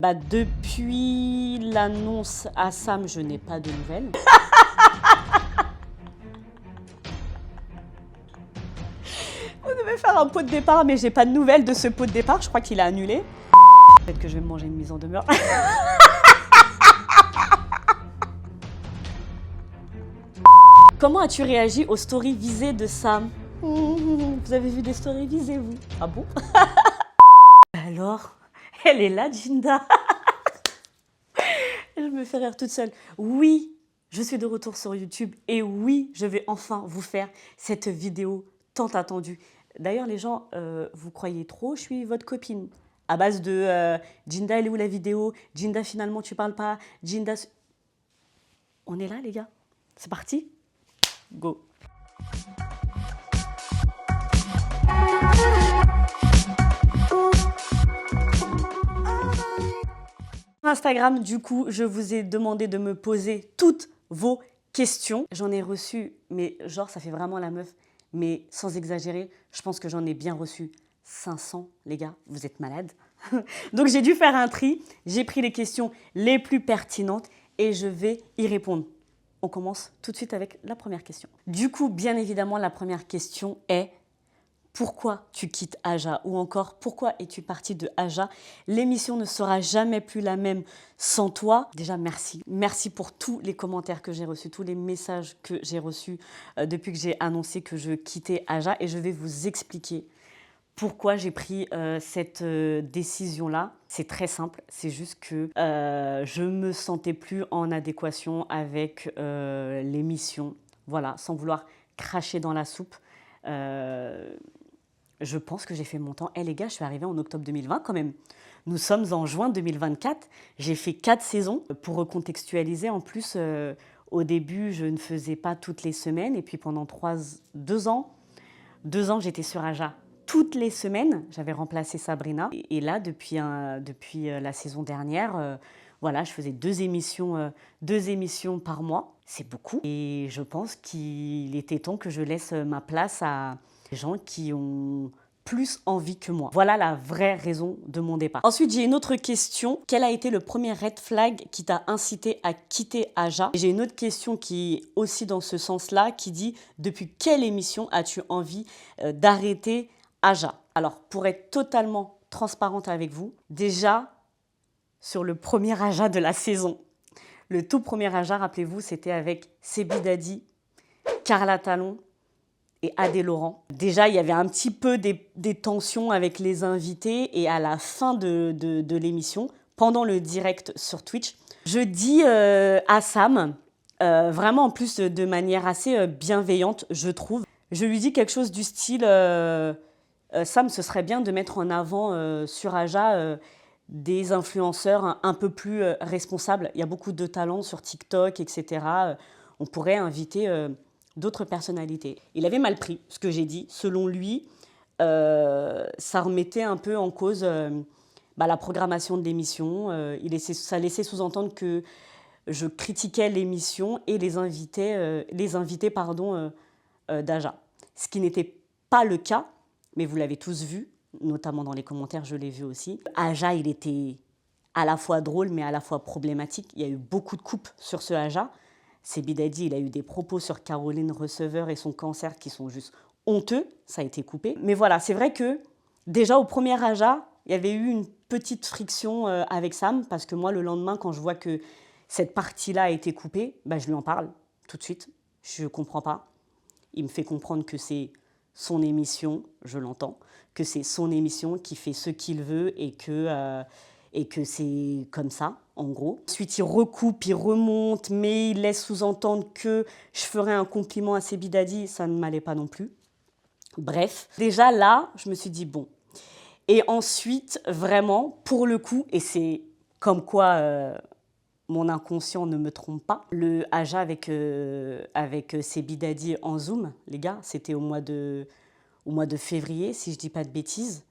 Bah, depuis l'annonce à Sam, je n'ai pas de nouvelles. On devait faire un pot de départ, mais j'ai pas de nouvelles de ce pot de départ. Je crois qu'il a annulé. Peut-être que je vais me manger une mise en demeure. Comment as-tu réagi aux stories visées de Sam? Vous avez vu des stories visées, vous? Ah bon? Alors, elle est là, Jinda. Je me fais rire toute seule. Oui, je suis de retour sur YouTube et oui, je vais enfin vous faire cette vidéo tant attendue. D'ailleurs, les gens, vous croyez trop, je suis votre copine. À base de Jinda, elle est où la vidéo? Jinda, finalement, tu parles pas. Jinda. On est là, les gars? C'est parti? Go! Instagram, du coup, je vous ai demandé de me poser toutes vos questions. J'en ai reçu, mais genre, ça fait vraiment la meuf. Mais sans exagérer, je pense que j'en ai bien reçu 500, les gars. Vous êtes malades. Donc, j'ai dû faire un tri. J'ai pris les questions les plus pertinentes et je vais y répondre. On commence tout de suite avec la première question. Du coup, bien évidemment, la première question est: pourquoi tu quittes Aja? Ou encore, pourquoi es-tu partie de Aja? L'émission ne sera jamais plus la même sans toi. Déjà, merci. Merci pour tous les commentaires que j'ai reçus, tous les messages que j'ai reçus depuis que j'ai annoncé que je quittais Aja. Et je vais vous expliquer pourquoi j'ai pris cette décision-là. C'est très simple, c'est juste que je ne me sentais plus en adéquation avec l'émission. Voilà, sans vouloir cracher dans la soupe. Je pense que j'ai fait mon temps. Eh les gars, je suis arrivée en octobre 2020 quand même. Nous sommes en juin 2024. J'ai fait 4 saisons. Pour recontextualiser, en plus, au début, je ne faisais pas toutes les semaines. Et puis pendant 2 ans, j'étais sur Aja toutes les semaines. J'avais remplacé Sabrina. Et là, depuis la saison dernière, voilà, je faisais 2 émissions par mois. C'est beaucoup. Et je pense qu'il était temps que je laisse ma place à des gens qui ont plus envie que moi. Voilà la vraie raison de mon départ. Ensuite, j'ai une autre question. Quel a été le premier red flag qui t'a incité à quitter Aja? J'ai une autre question qui est aussi dans ce sens-là, qui dit: depuis quelle émission as-tu envie d'arrêter Aja? Alors, pour être totalement transparente avec vous, déjà, sur le premier Aja de la saison, le tout premier Aja, rappelez-vous, c'était avec Sebi Dadi, Carla Talon et Adé Laurent. Déjà, il y avait un petit peu des tensions avec les invités, et à la fin de l'émission, pendant le direct sur Twitch, je dis à Sam, vraiment en plus de manière assez bienveillante, je trouve, je lui dis quelque chose du style Sam, ce serait bien de mettre en avant sur Aja des influenceurs un peu plus responsables. Il y a beaucoup de talents sur TikTok, etc. On pourrait inviter d'autres personnalités. Il avait mal pris ce que j'ai dit. Selon lui, ça remettait un peu en cause la programmation de l'émission. Ça laissait sous-entendre que je critiquais l'émission et les invités d'Aja. Ce qui n'était pas le cas, mais vous l'avez tous vu, notamment dans les commentaires, je l'ai vu aussi. Aja, il était à la fois drôle, mais à la fois problématique. Il y a eu beaucoup de coupes sur ce Aja. Sebi Dadi, il a eu des propos sur Caroline Receveur et son cancer qui sont juste honteux. Ça a été coupé. Mais voilà, c'est vrai que déjà au premier Aja, il y avait eu une petite friction avec Sam, parce que moi, le lendemain, quand je vois que cette partie-là a été coupée, je lui en parle tout de suite. Je ne comprends pas. Il me fait comprendre que c'est son émission, je l'entends, que c'est son émission, qui fait ce qu'il veut et que c'est comme ça, en gros. Ensuite, il recoupe, il remonte, mais il laisse sous-entendre que je ferais un compliment à Sebi Dadi. Ça ne m'allait pas non plus. Bref, déjà là, je me suis dit bon. Et ensuite, vraiment, pour le coup, et c'est comme quoi mon inconscient ne me trompe pas, le Aja avec Sebi Dadi en Zoom, les gars, c'était au mois de février, si je ne dis pas de bêtises,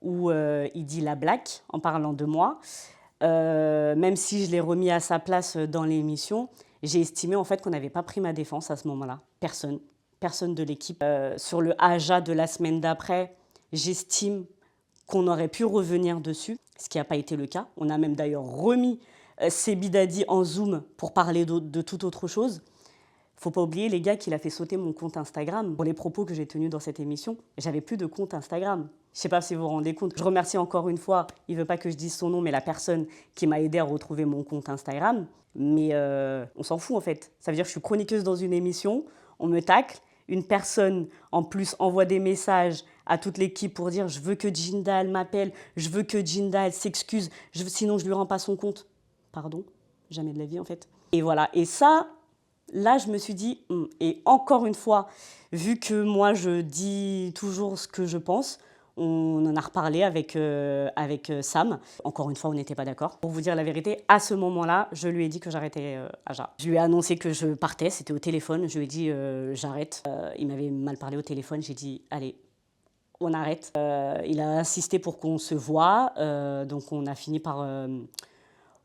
où il dit la blague en parlant de moi. Même si je l'ai remis à sa place dans l'émission, j'ai estimé en fait qu'on n'avait pas pris ma défense à ce moment-là. Personne de l'équipe. Sur le Aja de la semaine d'après, j'estime qu'on aurait pu revenir dessus, ce qui n'a pas été le cas. On a même d'ailleurs remis Sebi Dadi en Zoom pour parler de toute autre chose. Faut pas oublier, les gars, qu'il a fait sauter mon compte Instagram. Pour les propos que j'ai tenus dans cette émission, j'avais plus de compte Instagram. Je sais pas si vous vous rendez compte. Je remercie encore une fois, il veut pas que je dise son nom, mais la personne qui m'a aidé à retrouver mon compte Instagram. Mais on s'en fout en fait. Ça veut dire que je suis chroniqueuse dans une émission, on me tacle, une personne en plus envoie des messages à toute l'équipe pour dire je veux que Djinda elle m'appelle, je veux que Djinda elle s'excuse, sinon je lui rends pas son compte. Pardon, jamais de la vie en fait. Et voilà, et ça... Là, je me suis dit, et encore une fois, vu que moi, je dis toujours ce que je pense, on en a reparlé avec Sam. Encore une fois, on n'était pas d'accord. Pour vous dire la vérité, à ce moment-là, je lui ai dit que j'arrêtais Aja. Je lui ai annoncé que je partais, c'était au téléphone. Je lui ai dit, j'arrête. Il m'avait mal parlé au téléphone, j'ai dit, allez, on arrête. Il a insisté pour qu'on se voie, donc on a fini par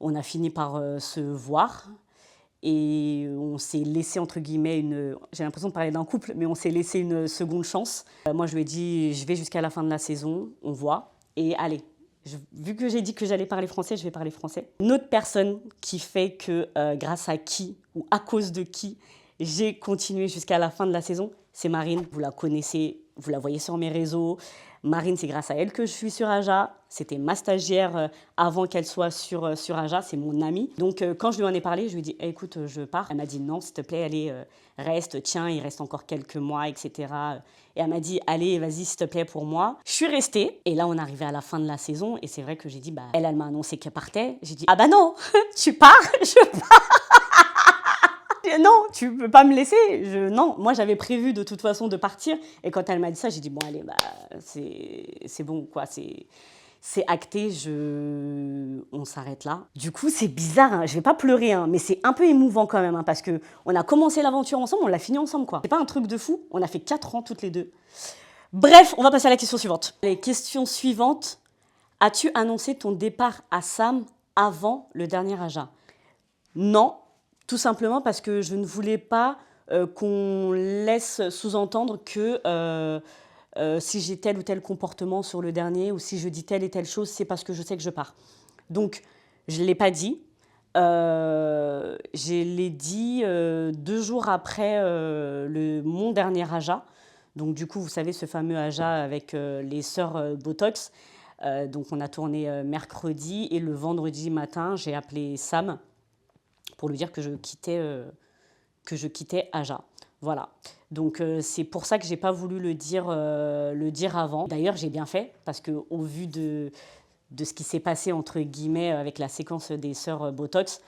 se voir. Et on s'est laissé, entre guillemets, j'ai l'impression de parler d'un couple, mais on s'est laissé une seconde chance. Moi, je lui ai dit, je vais jusqu'à la fin de la saison, on voit. Et allez, vu que j'ai dit que j'allais parler français, je vais parler français. Une autre personne qui fait que, grâce à qui, ou à cause de qui, j'ai continué jusqu'à la fin de la saison, c'est Marine. Vous la connaissez, vous la voyez sur mes réseaux. Marine, c'est grâce à elle que je suis sur Aja. C'était ma stagiaire avant qu'elle soit sur Aja, c'est mon amie. Donc quand je lui en ai parlé, je lui ai dit écoute, je pars. Elle m'a dit non, s'il te plaît, allez, reste, tiens, il reste encore quelques mois, etc. Et elle m'a dit allez, vas-y, s'il te plaît, pour moi. Je suis restée. Et là, on arrivait à la fin de la saison. Et c'est vrai que j'ai dit, elle m'a annoncé qu'elle partait. J'ai dit ah bah non, tu pars, je pars. Non, tu peux pas me laisser. Non, moi j'avais prévu de toute façon de partir. Et quand elle m'a dit ça, j'ai dit bon allez, c'est bon quoi, c'est acté. On s'arrête là. Du coup, c'est bizarre. Hein, je vais pas pleurer, hein, mais c'est un peu émouvant quand même, hein, parce que on a commencé l'aventure ensemble, on l'a fini ensemble quoi. C'est pas un truc de fou. On a fait 4 ans toutes les deux. Bref, on va passer à la question suivante. Les questions suivantes. As-tu annoncé ton départ à Sam avant le dernier Aja? Non. Tout simplement parce que je ne voulais pas qu'on laisse sous-entendre que si j'ai tel ou tel comportement sur le dernier ou si je dis telle et telle chose, c'est parce que je sais que je pars. Donc, je ne l'ai pas dit. Je l'ai dit 2 jours après mon dernier Aja. Donc, du coup, vous savez, ce fameux Aja avec les sœurs Botox. Donc, on a tourné mercredi et le vendredi matin, j'ai appelé Sam pour lui dire que je quittais Aja. Voilà. Donc c'est pour ça que j'ai pas voulu le dire avant. D'ailleurs, j'ai bien fait parce que au vu de ce qui s'est passé entre guillemets avec la séquence des sœurs Botox,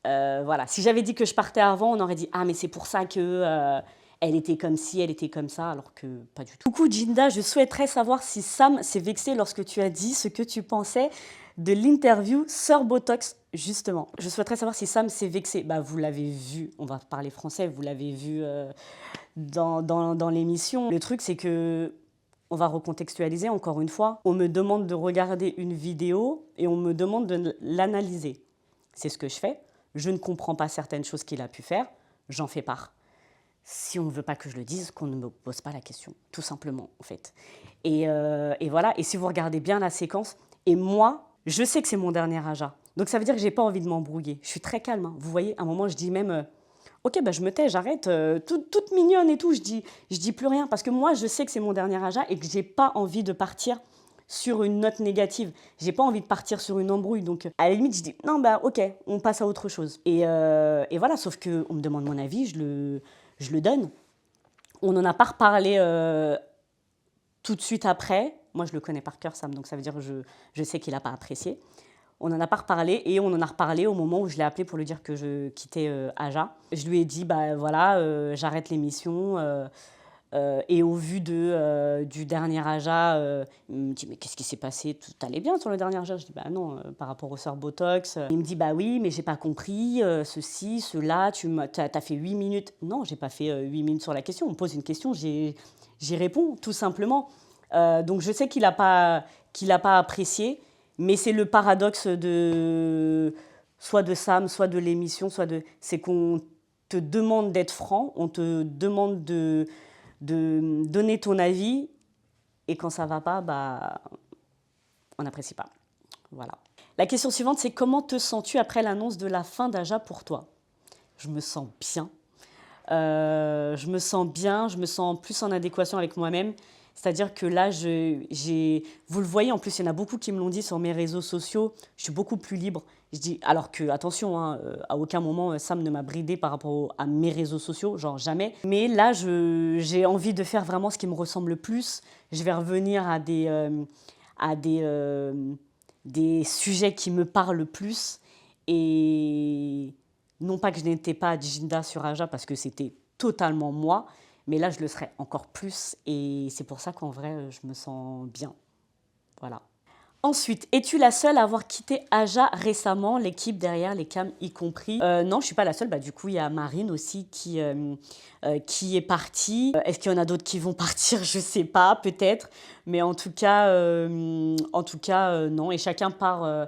voilà. Si j'avais dit que je partais avant, on aurait dit ah mais c'est pour ça que elle était comme ci, elle était comme ça, alors que pas du tout. Coucou Djinda, je souhaiterais savoir si Sam s'est vexé lorsque tu as dit ce que tu pensais de l'interview Sœur Botox, justement. Je souhaiterais savoir si Sam s'est vexé. Vous l'avez vu, on va parler français, vous l'avez vu dans l'émission. Le truc, c'est que, on va recontextualiser encore une fois, on me demande de regarder une vidéo et on me demande de l'analyser. C'est ce que je fais. Je ne comprends pas certaines choses qu'il a pu faire, j'en fais part. Si on ne veut pas que je le dise, qu'on ne me pose pas la question, tout simplement, en fait. Et voilà, et si vous regardez bien la séquence, et moi, je sais que c'est mon dernier Aja. Donc ça veut dire que j'ai pas envie de m'embrouiller. Je suis très calme. Hein. Vous voyez, à un moment, je dis même, ok, je me tais, j'arrête. Toute mignonne et tout, je dis plus rien. Parce que moi, je sais que c'est mon dernier Aja et que j'ai pas envie de partir sur une note négative. J'ai pas envie de partir sur une embrouille. Donc à la limite, je dis, non, ok, on passe à autre chose. Et voilà, sauf qu'on me demande mon avis, je le donne. On n'en a pas reparlé tout de suite après. Moi, je le connais par cœur, Sam, donc ça veut dire que je sais qu'il n'a pas apprécié. On n'en a pas reparlé et on en a reparlé au moment où je l'ai appelé pour lui dire que je quittais Aja. Je lui ai dit, voilà, j'arrête l'émission. Et au vu du dernier Aja, il me dit, mais qu'est-ce qui s'est passé? Tout allait bien sur le dernier Aja? Je dis, non, par rapport aux sœurs Botox. Il me dit, oui, mais j'ai pas compris, ceci, cela, t'as fait 8 minutes. Non, j'ai pas fait 8 minutes sur la question. On me pose une question, j'y réponds, tout simplement. Donc je sais qu'il n'a pas apprécié, mais c'est le paradoxe soit de Sam, soit de l'émission, c'est qu'on te demande d'être franc, on te demande de donner ton avis, et quand ça va pas, on n'apprécie pas. Voilà. La question suivante, c'est comment te sens-tu après l'annonce de la fin d'Aja pour toi? Je me sens bien. Je me sens bien, je me sens plus en adéquation avec moi-même. C'est-à-dire que là, vous le voyez, en plus, il y en a beaucoup qui me l'ont dit sur mes réseaux sociaux, je suis beaucoup plus libre. Je dis, alors que, attention, hein, à aucun moment, Sam ne m'a bridé par rapport à mes réseaux sociaux, genre jamais. Mais là, j'ai envie de faire vraiment ce qui me ressemble le plus. Je vais revenir à des sujets qui me parlent le plus. Et non pas que je n'étais pas Ginda sur Aja parce que c'était totalement moi, mais là je le serais encore plus et c'est pour ça qu'en vrai je me sens bien. Voilà. Ensuite, es-tu la seule à avoir quitté Aja récemment, l'équipe derrière les cams y compris? Non, je ne suis pas la seule. Bah, du coup, il y a Marine aussi qui est partie. Est-ce qu'il y en a d'autres qui vont partir? Je ne sais pas, peut-être. Mais en tout cas, non. Et chacun part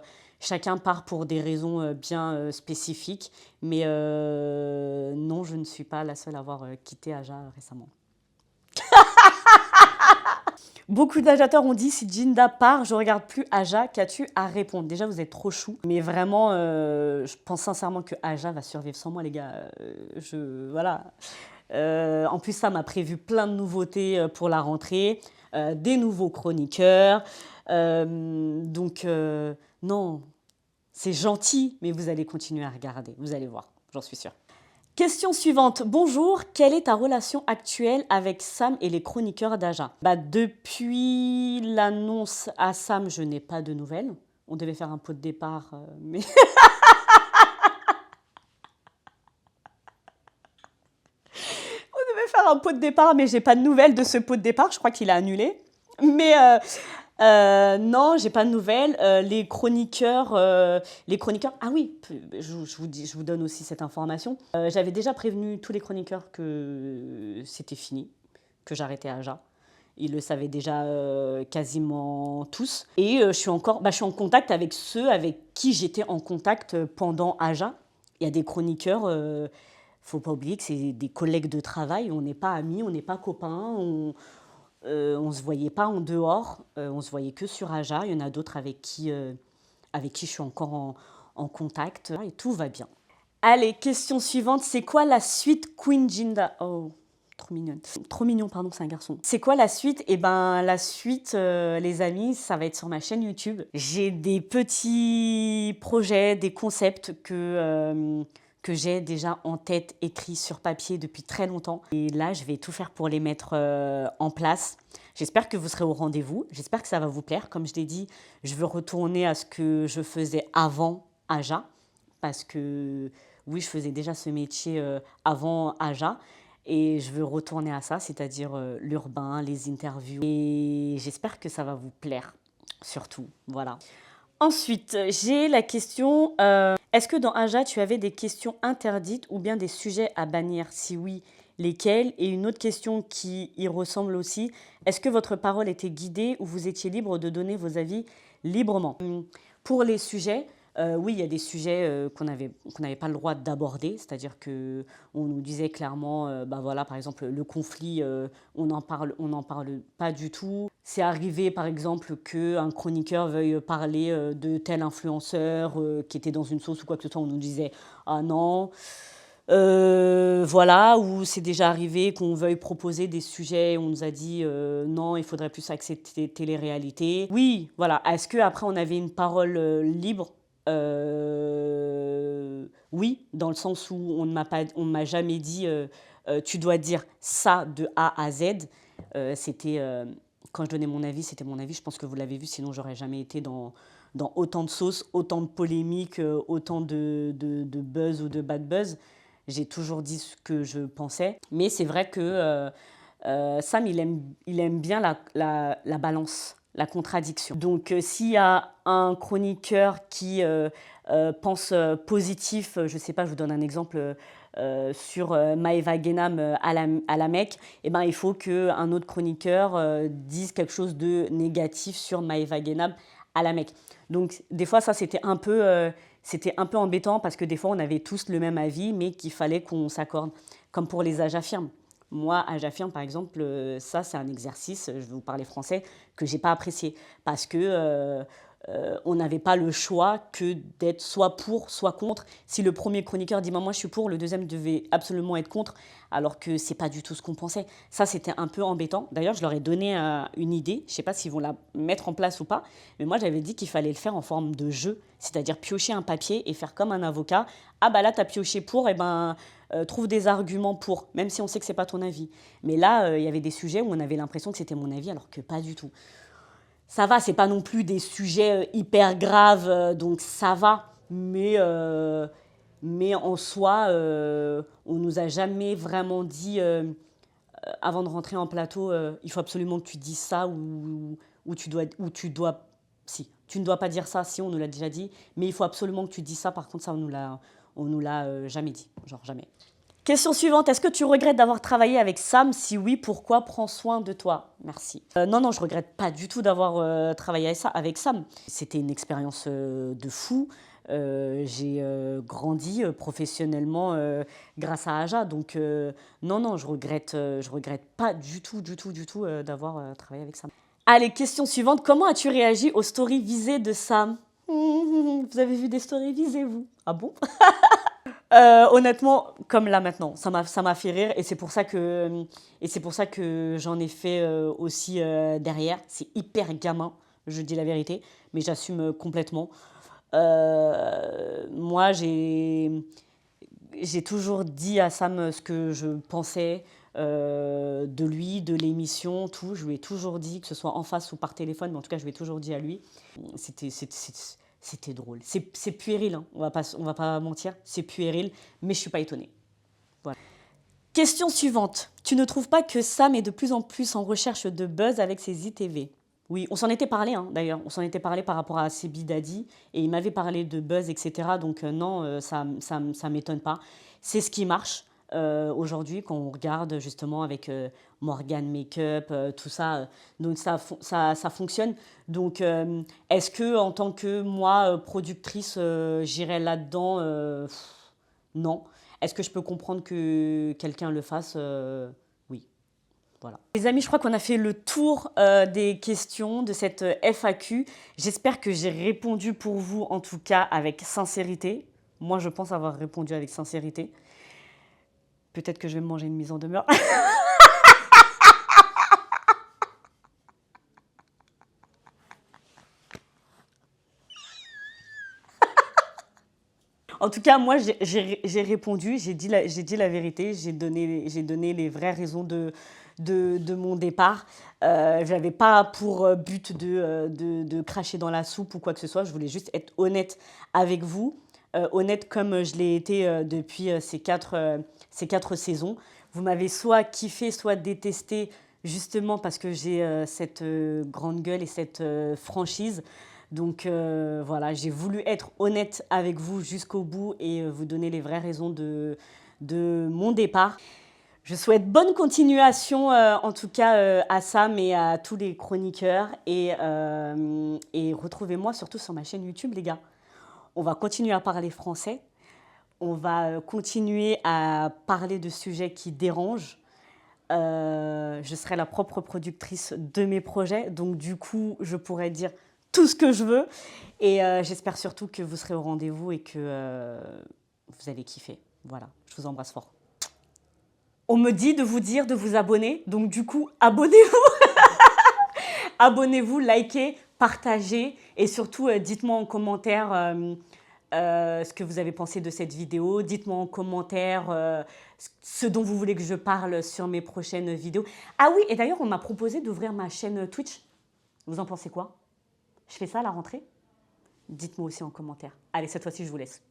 pour des raisons bien spécifiques. Mais non, je ne suis pas la seule à avoir quitté Aja récemment. Beaucoup d'ajateurs ont dit si Ginda part, je regarde plus Aja, qu'as-tu à répondre? Déjà, vous êtes trop chou. Mais vraiment, je pense sincèrement que Aja va survivre sans moi, les gars. Voilà. En plus, ça m'a prévu plein de nouveautés pour la rentrée, des nouveaux chroniqueurs. Donc, non, c'est gentil, mais vous allez continuer à regarder. Vous allez voir, j'en suis sûre. Question suivante. Bonjour, quelle est ta relation actuelle avec Sam et les chroniqueurs d'Aja? Depuis l'annonce à Sam, je n'ai pas de nouvelles. On devait faire un pot de départ, mais... On devait faire un pot de départ, mais j'ai pas de nouvelles de ce pot de départ. Je crois qu'il a annulé. Mais non, j'ai pas de nouvelles. Les chroniqueurs, ah oui, je vous donne aussi cette information. J'avais déjà prévenu tous les chroniqueurs que c'était fini, que j'arrêtais Aja. Ils le savaient déjà quasiment tous. Et je suis en contact avec ceux avec qui j'étais en contact pendant Aja. Il y a des chroniqueurs, faut pas oublier que c'est des collègues de travail. On n'est pas amis, on n'est pas copains, on se voyait pas en dehors, on se voyait que sur Aja. Il y en a d'autres avec qui je suis encore en contact et tout va bien. Allez, question suivante, c'est quoi la suite Queen Ginda? Oh, trop mignonne. Trop mignon, pardon, c'est un garçon. C'est quoi la suite? Eh ben, la suite, les amis, ça va être sur ma chaîne YouTube. J'ai des petits projets, des concepts que j'ai déjà en tête, écrits sur papier depuis très longtemps. Et là, je vais tout faire pour les mettre en place. J'espère que vous serez au rendez-vous. J'espère que ça va vous plaire. Comme je l'ai dit, je veux retourner à ce que je faisais avant Aja. Parce que oui, je faisais déjà ce métier avant Aja. Et je veux retourner à ça, c'est-à-dire l'urbain, les interviews. Et j'espère que ça va vous plaire, surtout. Voilà. Ensuite, j'ai la question, est-ce que dans Aja, tu avais des questions interdites ou bien des sujets à bannir? Si oui, lesquels? Et une autre question qui y ressemble aussi, est-ce que votre parole était guidée ou vous étiez libre de donner vos avis librement? Pour les sujets, oui, il y a des sujets qu'on n'avait pas le droit d'aborder, c'est-à-dire qu'on nous disait clairement, voilà, par exemple, le conflit, on n'en parle pas du tout. C'est arrivé, par exemple, qu'un chroniqueur veuille parler de tel influenceur qui était dans une sauce ou quoi que ce soit, on nous disait « Ah non ». Voilà, ou c'est déjà arrivé qu'on veuille proposer des sujets, on nous a dit non, il faudrait plus accepter télé-réalité. Oui, voilà. Est-ce qu'après on avait une parole libre? Oui, dans le sens où on ne m'a jamais dit tu dois dire ça de A à Z. C'était quand je donnais mon avis, c'était mon avis. Je pense que vous l'avez vu, sinon j'aurais jamais été dans autant de sauces, autant de polémiques, autant de buzz ou de bad buzz. J'ai toujours dit ce que je pensais. Mais c'est vrai que Sam, il aime bien la balance, la contradiction. Donc, s'il y a un chroniqueur qui pense positif, je ne sais pas, je vous donne un exemple sur Maeva Genam à la Mecque, eh ben, il faut qu'un autre chroniqueur dise quelque chose de négatif sur Maeva Genam à la Mecque. Donc, des fois, ça, c'était un peu embêtant parce que des fois, on avait tous le même avis, mais qu'il fallait qu'on s'accorde, comme pour les âges affirmes. Moi, à j'affirme, par exemple, ça, c'est un exercice, je vais vous parler français, que j'ai pas apprécié. Parce que on n'avait pas le choix que d'être soit pour, soit contre. Si le premier chroniqueur dit, moi, je suis pour, le deuxième devait absolument être contre, alors que c'est pas du tout ce qu'on pensait. Ça, c'était un peu embêtant. D'ailleurs, je leur ai donné une idée. Je sais pas s'ils vont la mettre en place ou pas, mais moi, j'avais dit qu'il fallait le faire en forme de jeu, c'est-à-dire piocher un papier et faire comme un avocat. Ah bah là, tu as pioché pour, et ben trouve des arguments pour, même si on sait que c'est pas ton avis. Mais là, il y avait des sujets où on avait l'impression que c'était mon avis, alors que pas du tout. Ça va, c'est pas non plus des sujets hyper graves, donc ça va. Mais en soi, on nous a jamais vraiment dit, avant de rentrer en plateau, il faut absolument que tu dises ça si, tu ne dois pas dire ça, si on nous l'a déjà dit, mais il faut absolument que tu dises ça. Par contre, ça, on nous l'a jamais dit, genre jamais. Question suivante, est-ce que tu regrettes d'avoir travaillé avec Sam? Si oui, pourquoi? Prends soin de toi. Merci. Non, non, je regrette pas du tout d'avoir travaillé avec Sam. C'était une expérience de fou. J'ai grandi professionnellement grâce à Aja. Donc, non, non, je regrette pas du tout, d'avoir travaillé avec Sam. Allez, question suivante. Comment as-tu réagi aux stories visées de Sam? Vous avez vu des stories visées, vous? Ah bon? Honnêtement, comme là maintenant, ça m'a fait rire et c'est pour ça que j'en ai fait aussi derrière. C'est hyper gamin, je dis la vérité, mais j'assume complètement. Moi, j'ai toujours dit à Sam ce que je pensais de lui, de l'émission, tout. Je lui ai toujours dit, que ce soit en face ou par téléphone, mais en tout cas, je lui ai toujours dit à lui. C'était drôle. C'est puéril, hein. On va pas mentir, c'est puéril, mais je suis pas étonnée. Voilà. Question suivante. Tu ne trouves pas que Sam est de plus en plus en recherche de buzz avec ses ITV? Oui, on s'en était parlé, hein, d'ailleurs. On s'en était parlé par rapport à Sebi Daddy, et il m'avait parlé de buzz, etc. Donc non, ça m'étonne pas. C'est ce qui marche aujourd'hui quand on regarde justement avec Morgan Makeup, tout ça. Donc ça fonctionne. Donc est-ce que en tant que moi, productrice, j'irais là-dedans? Non. Est-ce que je peux comprendre que quelqu'un le fasse? Oui. Voilà. Les amis, je crois qu'on a fait le tour des questions de cette FAQ. J'espère que j'ai répondu pour vous, en tout cas avec sincérité. Moi, je pense avoir répondu avec sincérité. Peut-être que je vais me manger une mise en demeure. En tout cas, moi, j'ai répondu, j'ai dit la vérité, j'ai donné les vraies raisons de mon départ. Je n'avais pas pour but de cracher dans la soupe ou quoi que ce soit. Je voulais juste être honnête avec vous, honnête comme je l'ai été depuis ces quatre saisons. Vous m'avez soit kiffé, soit détesté, justement parce que j'ai cette grande gueule et cette franchise. Donc voilà, j'ai voulu être honnête avec vous jusqu'au bout et vous donner les vraies raisons de mon départ. Je souhaite bonne continuation en tout cas à Sam et à tous les chroniqueurs et retrouvez-moi surtout sur ma chaîne YouTube les gars. On va continuer à parler français, on va continuer à parler de sujets qui dérangent. Je serai la propre productrice de mes projets, donc du coup je pourrais dire tout ce que je veux. Et j'espère surtout que vous serez au rendez-vous et que vous allez kiffer. Voilà, je vous embrasse fort. On me dit de vous dire de vous abonner, donc du coup, abonnez-vous. Abonnez-vous, likez, partagez et surtout, dites-moi en commentaire ce que vous avez pensé de cette vidéo. Dites-moi en commentaire ce dont vous voulez que je parle sur mes prochaines vidéos. Ah oui, et d'ailleurs, on m'a proposé d'ouvrir ma chaîne Twitch. Vous en pensez quoi? Je fais ça à la rentrée? Dites-moi aussi en commentaire. Allez, cette fois-ci, je vous laisse.